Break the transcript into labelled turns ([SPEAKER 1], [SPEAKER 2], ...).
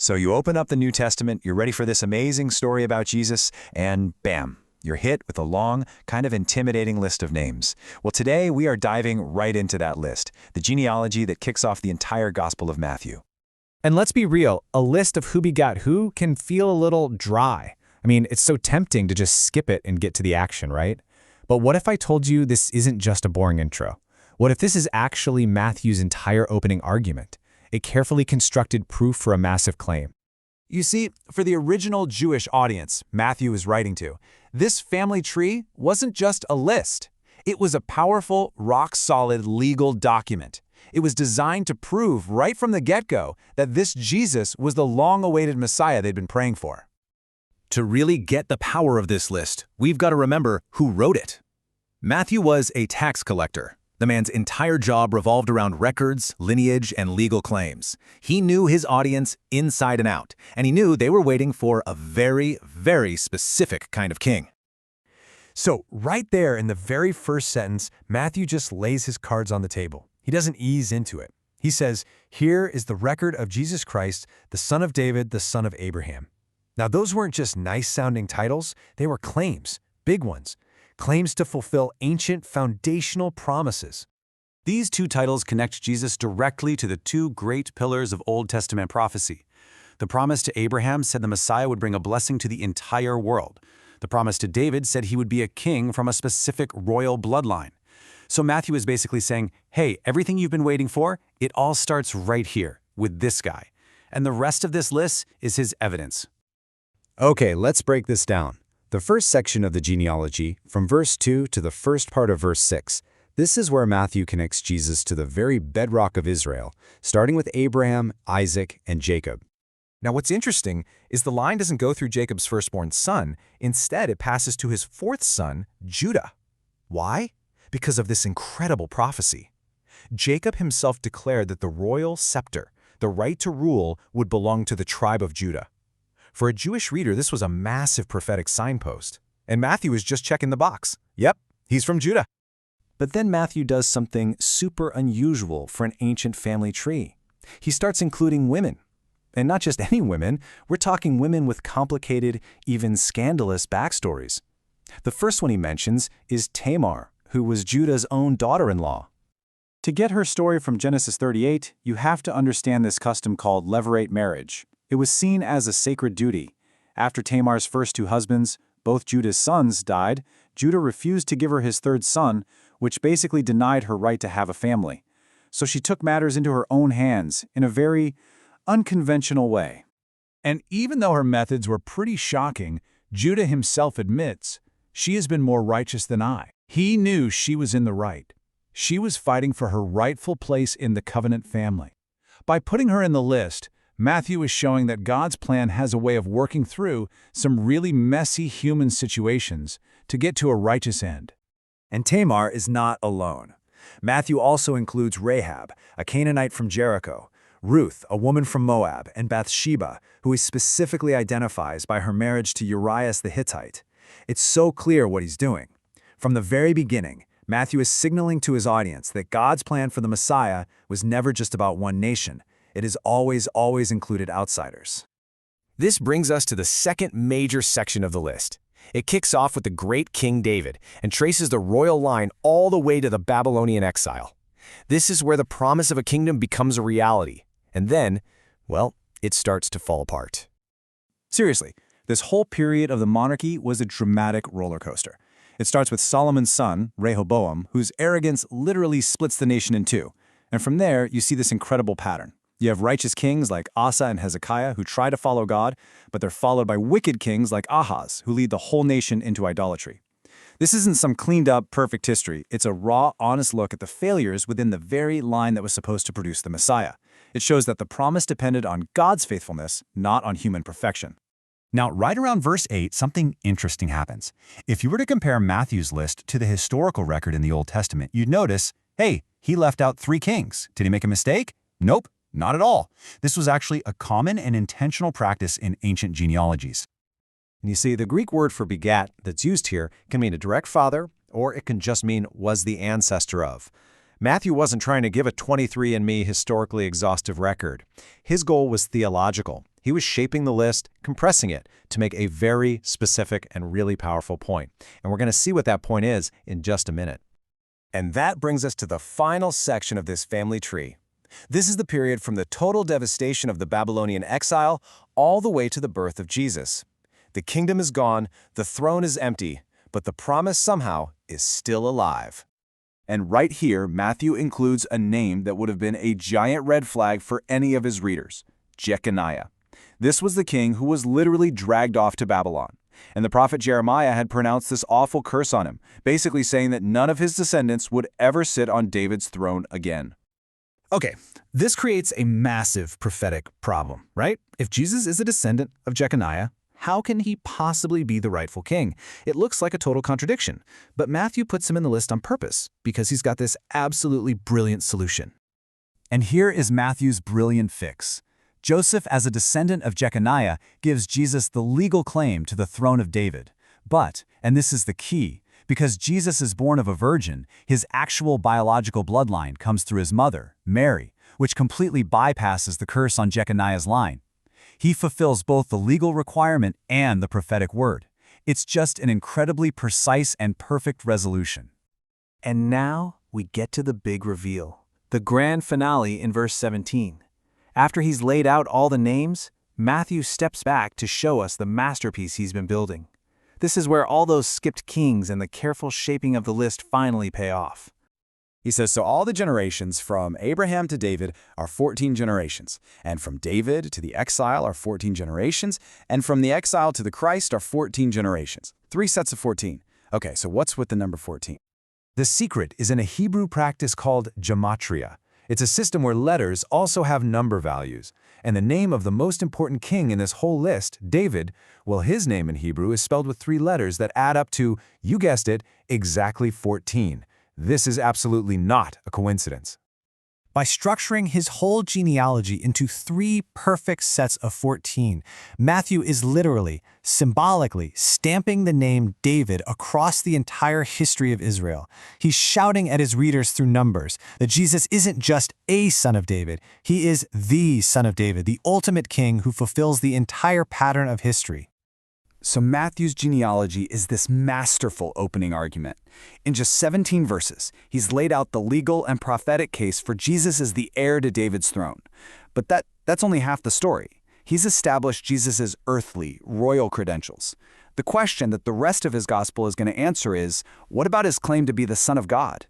[SPEAKER 1] So you open up the New Testament, you're ready for this amazing story about Jesus, and bam, you're hit with a long, kind of intimidating list of names. Well, today we are diving right into that list, the genealogy that kicks off the entire Gospel of Matthew.
[SPEAKER 2] And let's be real, a list of who begot who can feel a little dry. I mean, it's so tempting to just skip it and get to the action, right? But what if I told you this isn't just a boring intro? What if this is actually Matthew's entire opening argument? A carefully constructed proof for a massive claim.
[SPEAKER 1] You see, for the original Jewish audience Matthew is writing to, this family tree wasn't just a list. It was a powerful, rock-solid legal document. It was designed to prove right from the get-go that this Jesus was the long-awaited Messiah they'd been praying for.
[SPEAKER 3] To really get the power of this list, we've got to remember who wrote it. Matthew was a tax collector. The man's entire job revolved around records, lineage, and legal claims. He knew his audience inside and out, and he knew they were waiting for a very, very specific kind of king.
[SPEAKER 4] So right there in the very first sentence, Matthew just lays his cards on the table. He doesn't ease into it. He says, here is the record of Jesus Christ, the son of David, the son of Abraham. Now, those weren't just nice-sounding titles. They were claims, big ones. Claims to fulfill ancient foundational promises.
[SPEAKER 1] These two titles connect Jesus directly to the two great pillars of Old Testament prophecy. The promise to Abraham said the Messiah would bring a blessing to the entire world. The promise to David said he would be a king from a specific royal bloodline. So Matthew is basically saying, hey, everything you've been waiting for, it all starts right here with this guy. And the rest of this list is his evidence.
[SPEAKER 2] Okay, let's break this down. The first section of the genealogy, from verse 2 to the first part of verse 6, this is where Matthew connects Jesus to the very bedrock of Israel, starting with Abraham, Isaac, and Jacob.
[SPEAKER 5] Now what's interesting is the line doesn't go through Jacob's firstborn son. Instead, it passes to his fourth son, Judah. Why? Because of this incredible prophecy. Jacob himself declared that the royal scepter, the right to rule, would belong to the tribe of Judah. For a Jewish reader, this was a massive prophetic signpost. And Matthew is just checking the box. Yep, he's from Judah.
[SPEAKER 1] But then Matthew does something super unusual for an ancient family tree. He starts including women. And not just any women, we're talking women with complicated, even scandalous backstories. The first one he mentions is Tamar, who was Judah's own daughter-in-law. To get her story from Genesis 38, you have to understand this custom called levirate marriage. It was seen as a sacred duty. After Tamar's first two husbands, both Judah's sons, died, Judah refused to give her his third son, which basically denied her right to have a family. So she took matters into her own hands in a very unconventional way.
[SPEAKER 6] And even though her methods were pretty shocking, Judah himself admits, she has been more righteous than I. He knew she was in the right. She was fighting for her rightful place in the covenant family. By putting her in the list, Matthew is showing that God's plan has a way of working through some really messy human situations to get to a righteous end.
[SPEAKER 3] And Tamar is not alone. Matthew also includes Rahab, a Canaanite from Jericho, Ruth, a woman from Moab, and Bathsheba, who he specifically identifies by her marriage to Uriah the Hittite. It's so clear what he's doing. From the very beginning, Matthew is signaling to his audience that God's plan for the Messiah was never just about one nation. It has always included outsiders.
[SPEAKER 5] This brings us to the second major section of the list. It kicks off with the great King David and traces the royal line all the way to the Babylonian exile. This is where the promise of a kingdom becomes a reality. And then, well, it starts to fall apart.
[SPEAKER 1] Seriously, this whole period of the monarchy was a dramatic roller coaster. It starts with Solomon's son, Rehoboam, whose arrogance literally splits the nation in two. And from there, you see this incredible pattern. You have righteous kings like Asa and Hezekiah who try to follow God, but they're followed by wicked kings like Ahaz, who lead the whole nation into idolatry. This isn't some cleaned-up, perfect history. It's a raw, honest look at the failures within the very line that was supposed to produce the Messiah. It shows that the promise depended on God's faithfulness, not on human perfection.
[SPEAKER 7] Now, right around verse 8, something interesting happens. If you were to compare Matthew's list to the historical record in the Old Testament, you'd notice, hey, he left out 3 kings. Did he make a mistake? Nope. Not at all. This was actually a common and intentional practice in ancient genealogies.
[SPEAKER 8] And you see, the Greek word for begat that's used here can mean a direct father, or it can just mean was the ancestor of.
[SPEAKER 1] Matthew wasn't trying to give a 23andMe historically exhaustive record. His goal was theological. He was shaping the list, compressing it to make a very specific and really powerful point. And we're going to see what that point is in just a minute.
[SPEAKER 3] And that brings us to the final section of this family tree. This is the period from the total devastation of the Babylonian exile all the way to the birth of Jesus. The kingdom is gone, the throne is empty, but the promise somehow is still alive.
[SPEAKER 9] And right here, Matthew includes a name that would have been a giant red flag for any of his readers, Jeconiah. This was the king who was literally dragged off to Babylon. And the prophet Jeremiah had pronounced this awful curse on him, basically saying that none of his descendants would ever sit on David's throne again.
[SPEAKER 5] Okay, this creates a massive prophetic problem, right? If Jesus is a descendant of Jeconiah, how can he possibly be the rightful king? It looks like a total contradiction, but Matthew puts him in the list on purpose because he's got this absolutely brilliant solution.
[SPEAKER 3] And here is Matthew's brilliant fix. Joseph, as a descendant of Jeconiah, gives Jesus the legal claim to the throne of David. But, and this is the key, because Jesus is born of a virgin, his actual biological bloodline comes through his mother, Mary, which completely bypasses the curse on Jeconiah's line. He fulfills both the legal requirement and the prophetic word. It's just an incredibly precise and perfect resolution.
[SPEAKER 10] And now we get to the big reveal, the grand finale in verse 17. After he's laid out all the names, Matthew steps back to show us the masterpiece he's been building. This is where all those skipped kings and the careful shaping of the list finally pay off.
[SPEAKER 9] He says, so all the generations from Abraham to David are 14 generations, and from David to the exile are 14 generations, and from the exile to the Christ are 14 generations. 3 sets of 14. Okay, so what's with the number 14?
[SPEAKER 3] The secret is in a Hebrew practice called gematria. It's a system where letters also have number values. And the name of the most important king in this whole list, David, well, his name in Hebrew is spelled with 3 letters that add up to, you guessed it, exactly 14. This is absolutely not a coincidence.
[SPEAKER 11] By structuring his whole genealogy into 3 perfect sets of 14, Matthew is literally, symbolically, stamping the name David across the entire history of Israel. He's shouting at his readers through Numbers that Jesus isn't just a son of David, he is the son of David, the ultimate king who fulfills the entire pattern of history.
[SPEAKER 9] So Matthew's genealogy is this masterful opening argument. In just 17 verses, he's laid out the legal and prophetic case for Jesus as the heir to David's throne. But that's only half the story. He's established Jesus' earthly, royal credentials. The question that the rest of his gospel is going to answer is, what about his claim to be the Son of God?